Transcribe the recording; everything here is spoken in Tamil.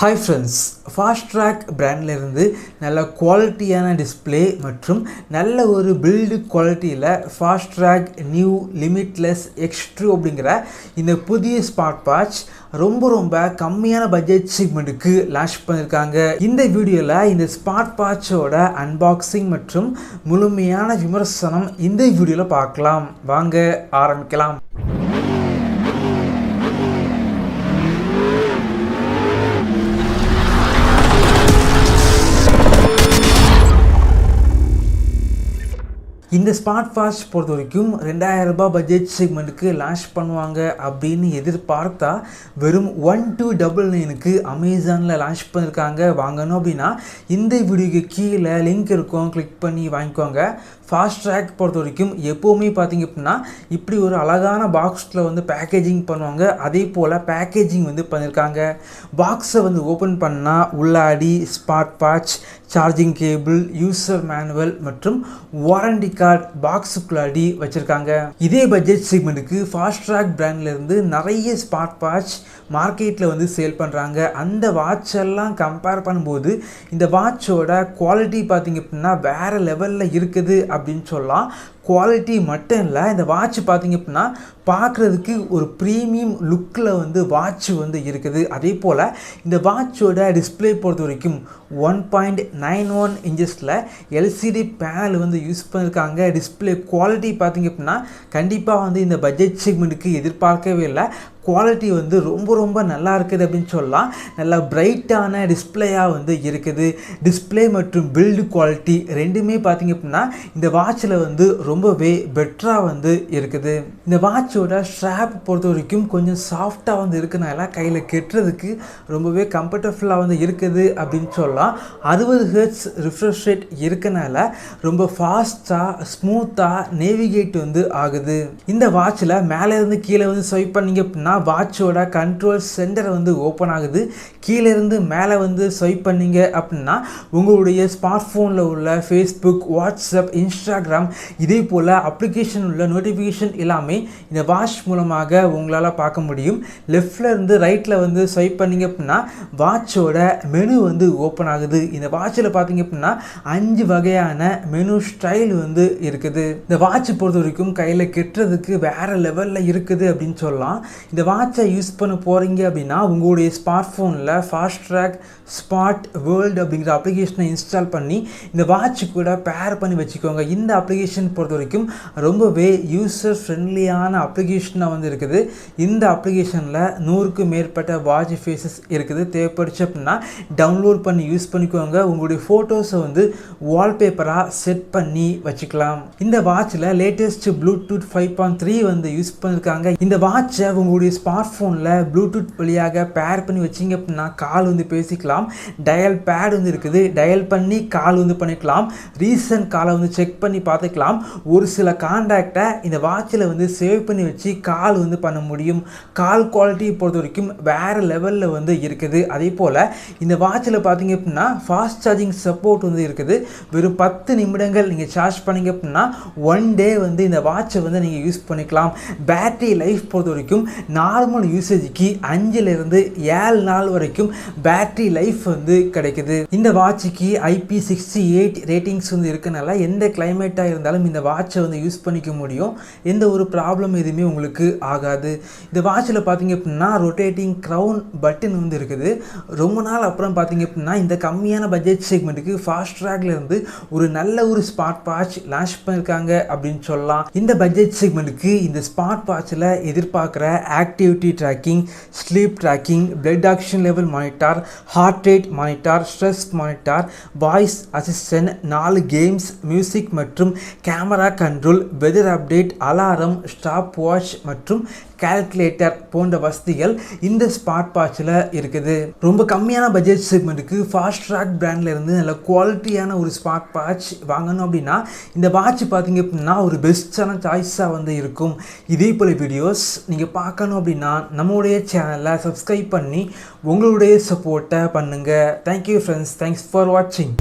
Hi friends, Fastrack brand இருந்து நல்ல குவாலிட்டியான டிஸ்ப்ளே மற்றும் நல்ல ஒரு பில்ட் குவாலிட்டியில் Fastrack நியூ லிமிட்லெஸ் X2 அப்படிங்கிற இந்த புதிய ஸ்மார்ட் வாட்ச் ரொம்ப கம்மியான பட்ஜெட் செக்மெண்ட்டுக்கு லான்ச் பண்ணியிருக்காங்க. இந்த வீடியோவில் இந்த ஸ்மார்ட் வாட்சோட அன்பாக்சிங் மற்றும் முழுமையான விமர்சனம் இந்த வீடியோவில் பார்க்கலாம். வாங்க ஆரம்பிக்கலாம். இந்த ஸ்மார்ட் வாட்ச் பொறுத்த வரைக்கும் 2000 ரூபாய் பட்ஜெட் செக்மெண்ட்டுக்கு லான்ச் பண்ணுவாங்க அப்படின்னு எதிர்பார்த்தா வெறும் 1299க்கு அமேசானில் லான்ச் பண்ணியிருக்காங்க. வாங்கணும் அப்படின்னா இந்த வீடியோக்கு கீழே லிங்க் இருக்கும், கிளிக் பண்ணி வாங்கிக்கோங்க. Fastrack பொறுத்த வரைக்கும் எப்போவுமே பார்த்திங்க அப்படின்னா இப்படி ஒரு அழகான பாக்ஸில் வந்து பேக்கேஜிங் பண்ணுவாங்க. அதே போல் பேக்கேஜிங் வந்து பண்ணியிருக்காங்க. பாக்ஸை வந்து ஓப்பன் பண்ணால் உள்ளாடி smart watch, charging cable, user manual மற்றும் வாரண்டி கார்டு பாக்ஸுக்குள்ளாடி வச்சுருக்காங்க. இதே பட்ஜெட் செக்மெண்ட்டுக்கு Fastrack பிராண்ட்லேருந்து நிறைய ஸ்மார்ட் வாட்ச் மார்க்கெட்டில் வந்து சேல் பண்ணுறாங்க. அந்த வாட்செல்லாம் கம்பேர் பண்ணும்போது இந்த வாட்சோட குவாலிட்டி பார்த்திங்க அப்படின்னா வேறு லெவலில் இருக்குது அப்படின்னு சொல்லலாம். குவாலிட்டி மட்டும் இல்லை, இந்த வாட்ச் பார்த்திங்க அப்படின்னா பார்க்குறதுக்கு ஒரு ப்ரீமியம் லுக்கில் வந்து வாட்ச் வந்து இருக்குது. அதே போல் இந்த வாட்சோட டிஸ்பிளே பொறுத்த வரைக்கும் 1.91 இன்ச்சஸில் எல்சிடி பேனல் வந்து யூஸ் பண்ணியிருக்காங்க. டிஸ்பிளே குவாலிட்டி பார்த்திங்க அப்படின்னா கண்டிப்பாக வந்து இந்த பட்ஜெட் செக்மெண்ட்டுக்கு எதிர்பார்க்கவே இல்லை. குவாலிட்டி வந்து ரொம்ப நல்லா இருக்குது அப்படின்னு சொல்லலாம். நல்லா பிரைட்டான டிஸ்பிளேயாக வந்து இருக்குது. டிஸ்பிளே மற்றும் பில்டு குவாலிட்டி ரெண்டுமே பார்த்திங்க அப்படின்னா இந்த வாட்சில் வந்து ரொம்பவே பெட்டராக வந்து இருக்குது. இந்த வாட்சோட ஸ்ட்ராப் பொறுத்த வரைக்கும் கொஞ்சம் சாஃப்டாக வந்து இருக்கனால கையில் கெட்டுறதுக்கு ரொம்பவே கம்ஃபர்டபுளாக வந்து இருக்குது அப்படின்னு சொல்லலாம். 60 Hz ரிஃப்ரெஷ் ரேட் இருக்கனால ரொம்ப ஃபாஸ்ட்டாக ஸ்மூத்தாக நேவிகேட் வந்து ஆகுது. இந்த வாட்சில் மேலே இருந்து கீழே வந்து ஸ்வைப் பண்ணிங்க அப்படின்னா வாட்சோட கண்ட்ரோல் சென்டர் வந்து ஓப்பன் ஆகுது. கீழே இருந்து மேலே வந்து ஸ்வைப் பண்ணிங்க அப்படின்னா உங்களுடைய ஸ்மார்ட் ஃபோனில் உள்ள ஃபேஸ்புக், வாட்ஸ்அப், இன்ஸ்டாகிராம் இதே போல் அப்ளிகேஷன் உள்ள நோட்டிஃபிகேஷன் எல்லாமே இந்த வாட்ச் மூலமாக உங்களால் பார்க்க முடியும். லெஃப்டில் இருந்து ரைட்டில் வந்து ஸ்வைப் பண்ணிங்க அப்படின்னா வாட்சோட மெனு வந்து ஓப்பன் ஆகுது. இந்த வாட்சில் பார்த்தீங்க அப்படின்னா 5 வகையான மெனு ஸ்டைல் வந்து இருக்குது. இந்த வாட்ச் பொறுத்த வரைக்கும் கையில் கெட்டுறதுக்கு வேறு லெவலில் இருக்குது அப்படின்னு சொல்லலாம். இந்த வாட்சை யூஸ் பண்ண போகிறீங்க அப்படின்னா உங்களுடைய ஸ்மார்ட் ஃபோனில் Fastrack ஸ்மார்ட் வேர்ல்டு அப்படிங்கிற அப்ளிகேஷனை இன்ஸ்டால் பண்ணி இந்த வாட்ச் கூட பேர் பண்ணி வச்சுக்கோங்க. இந்த அப்ளிகேஷன் பொறுத்த வரைக்கும் ரொம்பவே யூசர் ஃப்ரெண்ட்லியான அப்ளிகேஷனாக வந்து இருக்குது. இந்த அப்ளிகேஷனில் 100க்கும் மேற்பட்ட வாட்ச் ஃபேஸஸ் இருக்குது. தேவைப்படுச்சு அப்படின்னா டவுன்லோட் பண்ணி யூஸ் பண்ணிக்கோங்க. உங்களுடைய ஃபோட்டோஸை வந்து வால்பேப்பராக செட் பண்ணி வச்சுக்கலாம். இந்த வாட்சில் லேட்டஸ்ட் ப்ளூடூத் 5.3 வந்து யூஸ் பண்ணியிருக்காங்க. இந்த வாட்சை உங்களுடைய ஸ்மார்ட் ஃபோனில் ப்ளூடூத் வழியாக பேர் பண்ணி வச்சிங்க அப்படின்னா கால் வந்து பேசிக்கலாம். டயல் பேட் வந்து இருக்குது. டயல் பண்ணி கால் வந்து பண்ணிக்கலாம். ரீசன்ட் காலை வந்து செக் பண்ணி பார்த்துக்கலாம். ஒரு சில கான்டாக்டை இந்த வாட்சில் வந்து சேவ் பண்ணி வச்சு கால் வந்து பண்ண முடியும். கால் குவாலிட்டி பொறுத்த வரைக்கும் வேறு லெவலில் வந்து இருக்குது. அதே போல் இந்த வாட்சில் பார்த்தீங்க அப்படின்னா ஃபாஸ்ட் சார்ஜிங் சப்போர்ட் வந்து இருக்குது. வெறும் 10 நிமிடங்கள் நீங்கள் சார்ஜ் பண்ணிங்க அப்படின்னா 1 டே வந்து இந்த வாட்சை வந்து நீங்கள் யூஸ் பண்ணிக்கலாம். பேட்டரி லைஃப் பொறுத்த வரைக்கும் நார்மல் யூசேஜுக்கு 5லிருந்து 7 நாள் வரைக்கும் பேட்டரி லைஃப் வந்து கிடைக்குது. இந்த வாட்சுக்கு IP68 ரேட்டிங்ஸ் வந்து இருக்கனால எந்த கிளைமேட்டாக இருந்தாலும் இந்த வாட்சை வந்து யூஸ் பண்ணிக்க முடியும். எந்த ஒரு ப்ராப்ளம் எதுவுமே உங்களுக்கு ஆகாது. இந்த வாட்சில் பார்த்தீங்க அப்படின்னா ரொட்டேட்டிங் க்ரௌன் பட்டன் வந்து இருக்குது. ரொம்ப நாள் அப்புறம் பார்த்தீங்க அப்படின்னா இந்த கம்மியான பட்ஜெட் செக்மெண்ட்டுக்கு Fastrackலேருந்து ஒரு நல்ல ஒரு ஸ்மார்ட் வாட்ச் லான்ச் பண்ணியிருக்காங்க அப்படின்னு சொல்லலாம். இந்த பட்ஜெட் செக்மெண்ட்டுக்கு இந்த ஸ்மார்ட் வாட்சில் எதிர்பார்க்குற activity tracking, sleep tracking, blood oxygen level monitor, heart rate monitor, stress monitor, voice assistant, 4 games, music மற்றும் camera control, weather update, alarm, stop watch மற்றும் கால்குலேட்டர் போன்ற வசதிகள் இந்த ஸ்மார்ட் வாட்சில் இருக்குது. ரொம்ப கம்மியான பட்ஜெட் செக்மெண்ட்டுக்கு Fastrack பிராண்ட்லேருந்து நல்ல குவாலிட்டியான ஒரு ஸ்மார்ட் வாட்ச் வாங்கணும் அப்படின்னா இந்த வாட்ச் பார்த்திங்க அப்படின்னா ஒரு பெஸ்ட்டான சாய்ஸாக வந்து இருக்கும். இதே போல் வீடியோஸ் நீங்கள் பார்க்கணும் அப்படின்னா நம்மளுடைய சேனலை சப்ஸ்கிரைப் பண்ணி உங்களுடைய சப்போர்ட்டை பண்ணுங்கள். தேங்க்யூ ஃப்ரெண்ட்ஸ், தேங்க்ஸ் ஃபார் வாட்சிங்.